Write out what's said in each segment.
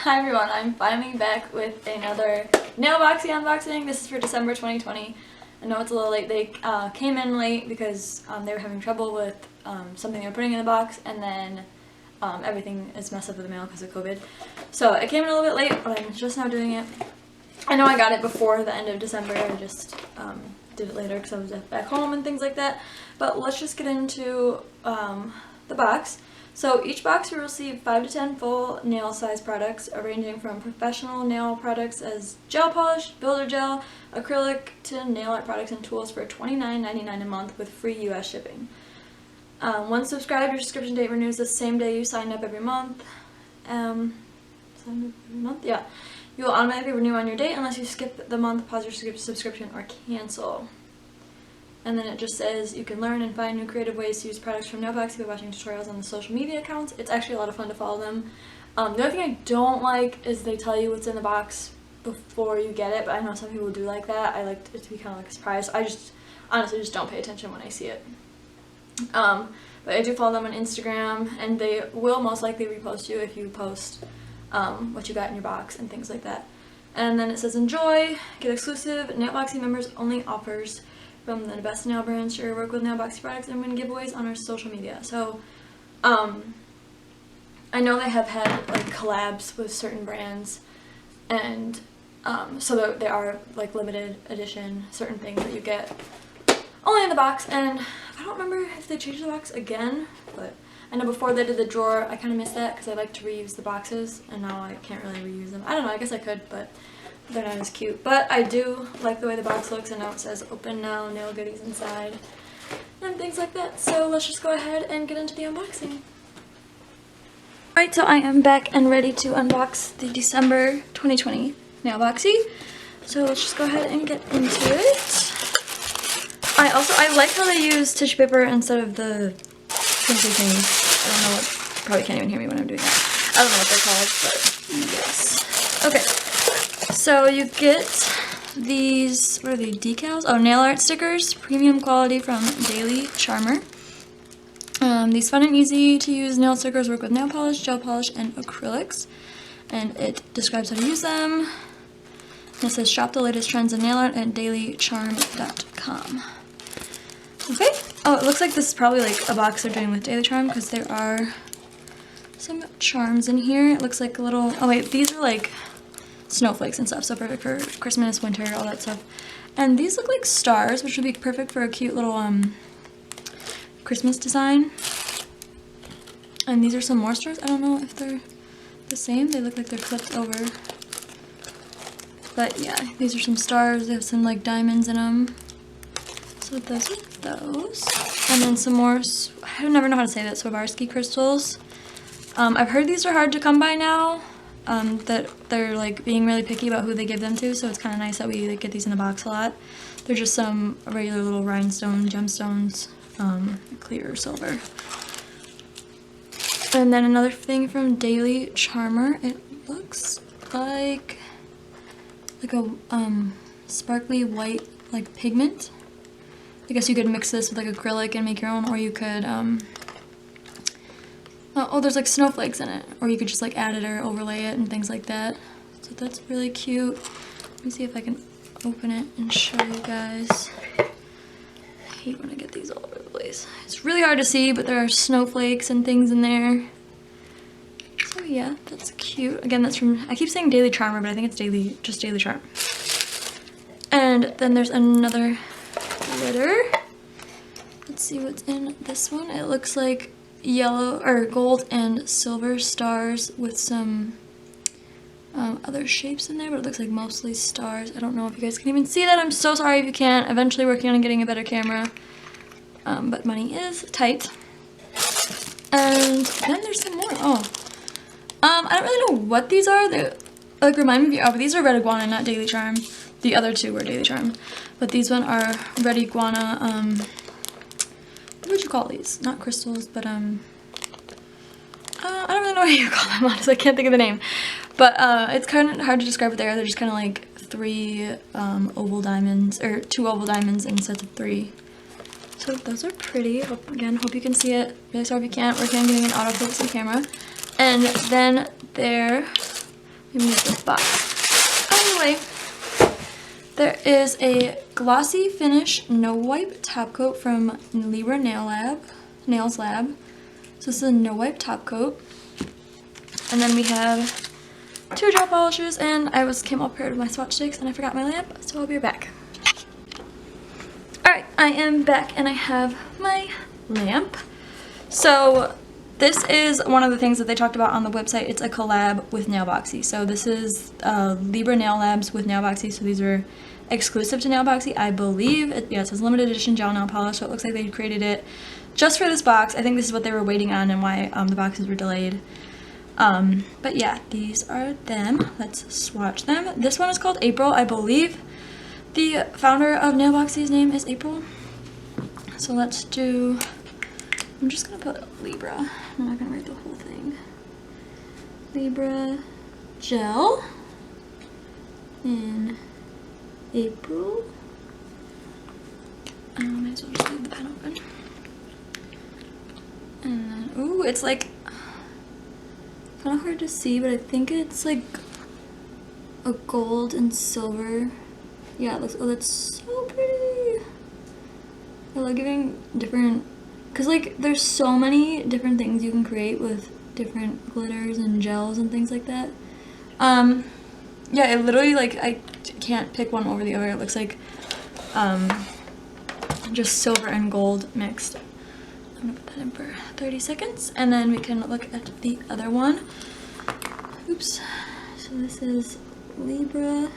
Hi everyone, I'm finally back with another Nailboxy unboxing. This is for December 2020. I know it's a little late. They came in late because they were having trouble with something they were putting in the box, and then everything is messed up with the mail because of COVID. So it came in a little bit late, but I'm just now doing it. I know I got it before the end of December. I just did it later because I was back home and things like that. But let's just get into the box. So each box will receive 5 to 10 full nail size products, ranging from professional nail products as gel polish, builder gel, acrylic, to nail art products and tools for $29.99 a month with free US shipping. Once subscribed, your subscription date renews the same day you sign up every month. Yeah. You will automatically renew on your date unless you skip the month, pause your subscription, or cancel. And then it just says you can learn and find new creative ways to use products from Nailboxy by watching tutorials on the social media accounts. It's actually a lot of fun to follow them. The only thing I don't like is they tell you what's in the box before you get it, but I know some people do like that. I like it to be kind of like a surprise. I just honestly just don't pay attention when I see it. But I do follow them on Instagram, and they will most likely repost you if you post what you got in your box and things like that. And then it says enjoy, get exclusive Nailboxy members only offers from the best nail brands, share your work with Nailboxy products, and win giveaways on our social media. So I know they have had like collabs with certain brands, and so they are like limited edition, certain things that you get only in the box. And I don't remember if they changed the box again, but I know before they did the drawer, I kind of missed that because I like to reuse the boxes, and now I can't really reuse them. I don't know, I guess I could, but they're not as cute. But I do like the way the box looks, and now it says open now, nail goodies inside, and things like that. So let's just go ahead and get into the unboxing. Alright, so I am back and ready to unbox the December 2020 Nailboxy. So let's just go ahead and get into it. I like how they use tissue paper instead of the crinkly things. I don't know what, probably can't even hear me when I'm doing that. I don't know what they're called, but yes. Okay. So you get these, what are they, decals? Oh, nail art stickers, premium quality from Daily Charmer. These fun and easy to use nail stickers work with nail polish, gel polish, and acrylics. And it describes how to use them. And it says shop the latest trends in nail art at dailycharm.com. Okay. Oh, it looks like this is probably like a box they're doing with Daily Charm because there are some charms in here. It looks like a little, oh wait, these are like snowflakes and stuff, so perfect for Christmas, winter, all that stuff. And these look like stars, which would be perfect for a cute little Christmas design. And these are some more stars. I don't know if they're the same. They look like they're flipped over. But yeah, these are some stars. They have some like diamonds in them. So those are those. And then some more, I never know how to say that, Swarovski crystals. I've heard these are hard to come by now. That they're like being really picky about who they give them to, so it's kind of nice that we like, get these in the box a lot. They're just some regular little rhinestone gemstones, clear silver. And then another thing from Daily Charmer. It looks like a sparkly white like pigment. I guess you could mix this with like acrylic and make your own, or you could oh, there's like snowflakes in it, or you could just like add it or overlay it and things like that. So that's really cute. Let me see if I can open it and show you guys. I hate when I get these all over the place. It's really hard to see, but there are snowflakes and things in there. So yeah, that's cute. Again, that's from, I keep saying Daily Charmer, but I think it's just Daily Charm. And then there's another glitter. Let's see what's in this one. It looks like yellow or gold and silver stars with some other shapes in there, but it looks like mostly stars. I don't know if you guys can even see that. I'm so sorry if you can't. Eventually working on getting a better camera, but money is tight. And then there's some more. Oh, I don't really know what these are. They like remind me of, oh, but these are Red Iguana, not Daily Charm. The other two were Daily Charm, but these one are Red Iguana. What would you call these? Not crystals, but I don't really know what you call them, honestly. I can't think of the name. But it's kind of hard to describe what they are. They're just kind of like 3 oval diamonds, or 2 oval diamonds in sets of 3. So those are pretty. Again, hope you can see it. Really sorry if you can't. Working on getting an autofocus on camera. And then there Maybe make this box. Anyway, there is a glossy finish no wipe top coat from Libra Nails Lab. So this is a no wipe top coat. And then we have 2 gel polishes, and I came all prepared with my swatch sticks and I forgot my lamp, so I'll be right back. Alright, I am back and I have my lamp. So this is one of the things that they talked about on the website. It's a collab with Nailboxy. So this is Libra Nail Labs with Nailboxy. So these are exclusive to Nailboxy, I believe. Yeah, it says limited edition gel nail polish. So it looks like they created it just for this box. I think this is what they were waiting on and why the boxes were delayed. But yeah, these are them. Let's swatch them. This one is called April. I believe the founder of Nailboxy's name is April. So let's do, I'm just gonna put Libra. I'm not gonna write the whole thing. Libra gel in April. I might as well just leave the pen open. And then, ooh, it's like kind of hard to see, but I think it's like a gold and silver. Yeah, it looks, oh, that's so pretty. I love giving different, because like there's so many different things you can create with different glitters and gels and things like that. Yeah, it literally, like, I can't pick one over the other. It looks like just silver and gold mixed. I'm gonna put that in for 30 seconds and then we can look at the other one. Oops. So this is Libra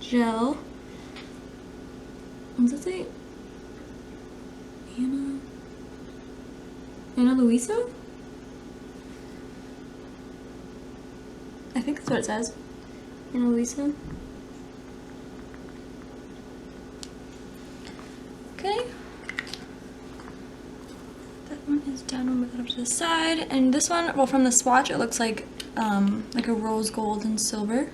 gel. What does it say? Ana Luisa? I think that's what it says. Ana Luisa. Okay. That one is down, we'll move that up to the side. And this one, well, from the swatch, it looks like a rose gold and silver.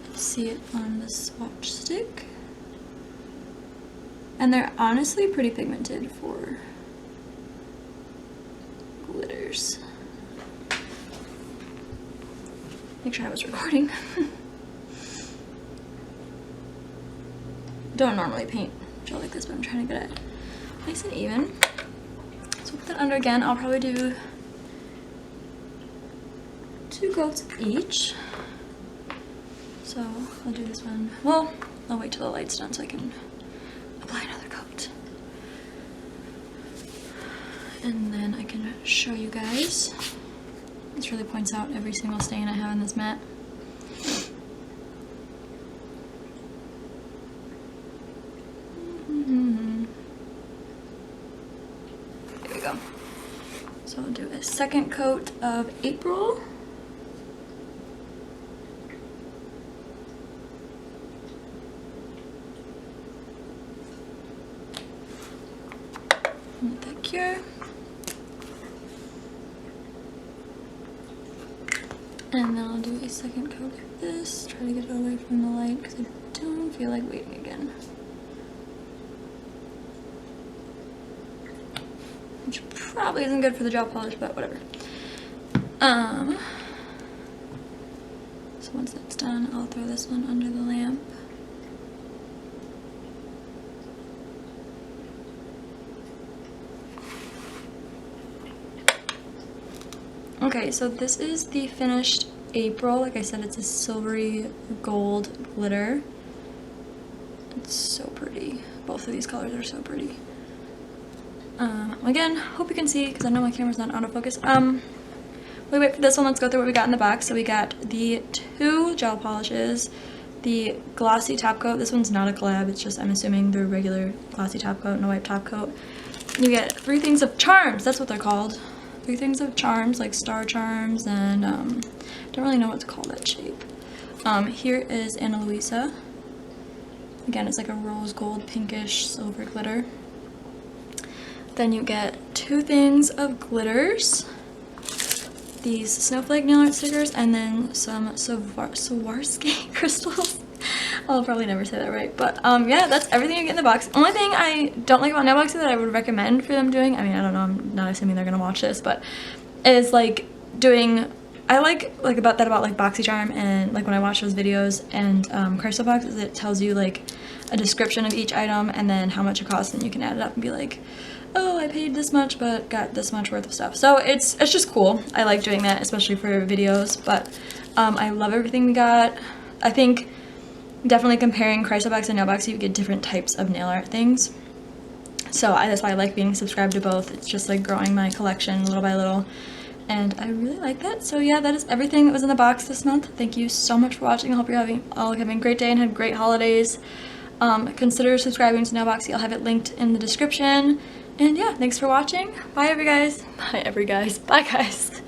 Let's see it on the swatch stick. And they're honestly pretty pigmented for glitters. Make sure I was recording. Don't normally paint gel like this, but I'm trying to get it nice and even. So put that under again. I'll probably do 2 coats of each. So I'll do this one. Well, I'll wait till the light's done so I can apply another coat. And then I can show you guys. This really points out every single stain I have in this mat. There we go. So I'll do a second coat of April. Let that cure. And then I'll do a second coat of this. Try to get it away from the light because I don't feel like waiting again. Which probably isn't good for the gel polish, but whatever. So once that's done, I'll throw this one under the lamp. Okay, so this is the finished April. Like I said, it's a silvery gold glitter. It's so pretty. Both of these colors are so pretty. Again, hope you can see because I know my camera's not autofocus. We wait for this one. Let's go through what we got in the box. So we got the 2 gel polishes, the glossy top coat. This one's not a collab. It's just, I'm assuming, the regular glossy top coat, no wipe top coat. You get 3 things of charms. That's what they're called. 3 things of charms, like star charms, and don't really know what to call that shape. Here is Ana Luisa. Again, it's like a rose gold, pinkish, silver glitter. Then you get 2 things of glitters, these snowflake nail art stickers, and then some Swarovski crystals. I'll probably never say that right, but yeah, that's everything you get in the box. Only thing I don't like about Nailboxy that I would recommend for them doing, I mean, I don't know, I'm not assuming they're gonna watch this, but is like doing I like about like BoxyCharm and like when I watch those videos and Box is it tells you like a description of each item and then how much it costs, and you can add it up and be like, oh, I paid this much but got this much worth of stuff. So it's just cool. I like doing that, especially for videos. But I love everything we got. I think definitely comparing Box and Nailboxy, you get different types of nail art things. So that's why I like being subscribed to both. It's just like growing my collection little by little. And I really like that. So yeah, that is everything that was in the box this month. Thank you so much for watching. I hope you're all having a great day and have great holidays. Consider subscribing to Nailboxy. I'll have it linked in the description. And yeah, thanks for watching. Bye every guys. Bye every guys. Bye guys.